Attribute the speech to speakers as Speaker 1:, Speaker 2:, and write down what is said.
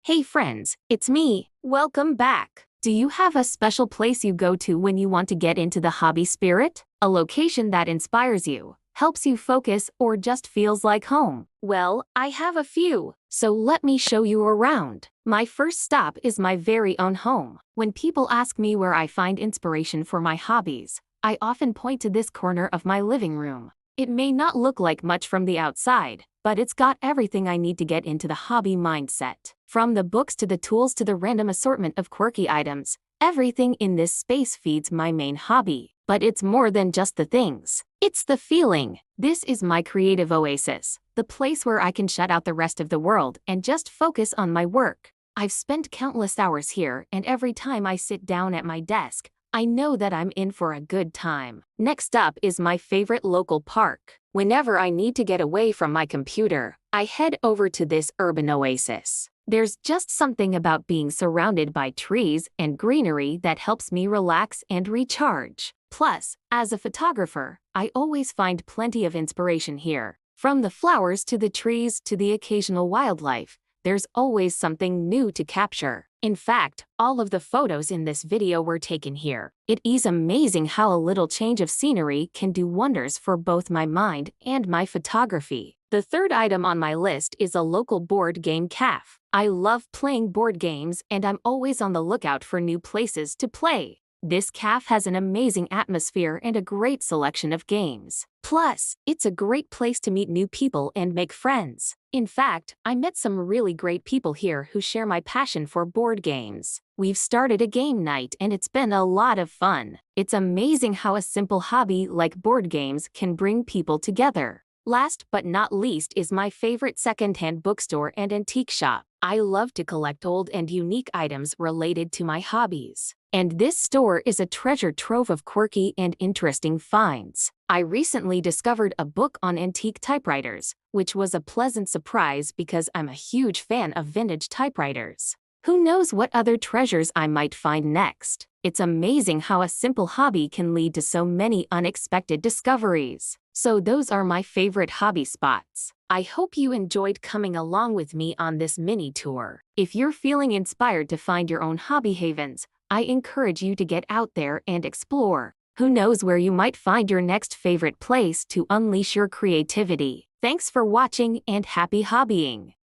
Speaker 1: Hey friends, it's me. Welcome back. Do you have a special place you go to when you want to get into the hobby spirit? A location that inspires you, helps you focus, or just feels like home? Well, I have a few, so let me show you around. My first stop is my very own home. When people ask me where I find inspiration for my hobbies, I often point to this corner of my living room. It may not look like much from the outside, but it's got everything I need to get into the hobby mindset. From the books to the tools to the random assortment of quirky items, everything in this space feeds my main hobby. But it's more than just the things. It's the feeling. This is my creative oasis, the place where I can shut out the rest of the world and just focus on my work. I've spent countless hours here, and every time I sit down at my desk, I know that I'm in for a good time. Next up is my favorite local park. Whenever I need to get away from my computer, I head over to this urban oasis. There's just something about being surrounded by trees and greenery that helps me relax and recharge. Plus, as a photographer, I always find plenty of inspiration here. From the flowers to the trees to the occasional wildlife, there's always something new to capture. In fact, all of the photos in this video were taken here. It is amazing how a little change of scenery can do wonders for both my mind and my photography. The third item on my list is a local board game cafe. I love playing board games, and I'm always on the lookout for new places to play. This cafe has an amazing atmosphere and a great selection of games. Plus, it's a great place to meet new people and make friends. In fact, I met some really great people here who share my passion for board games. We've started a game night and it's been a lot of fun. It's amazing how a simple hobby like board games can bring people together. Last but not least is my favorite secondhand bookstore and antique shop. I love to collect old and unique items related to my hobbies. And this store is a treasure trove of quirky and interesting finds. I recently discovered a book on antique typewriters, which was a pleasant surprise because I'm a huge fan of vintage typewriters. Who knows what other treasures I might find next? It's amazing how a simple hobby can lead to so many unexpected discoveries. So those are my favorite hobby spots. I hope you enjoyed coming along with me on this mini tour. If you're feeling inspired to find your own hobby havens, I encourage you to get out there and explore. Who knows where you might find your next favorite place to unleash your creativity. Thanks for watching and happy hobbying!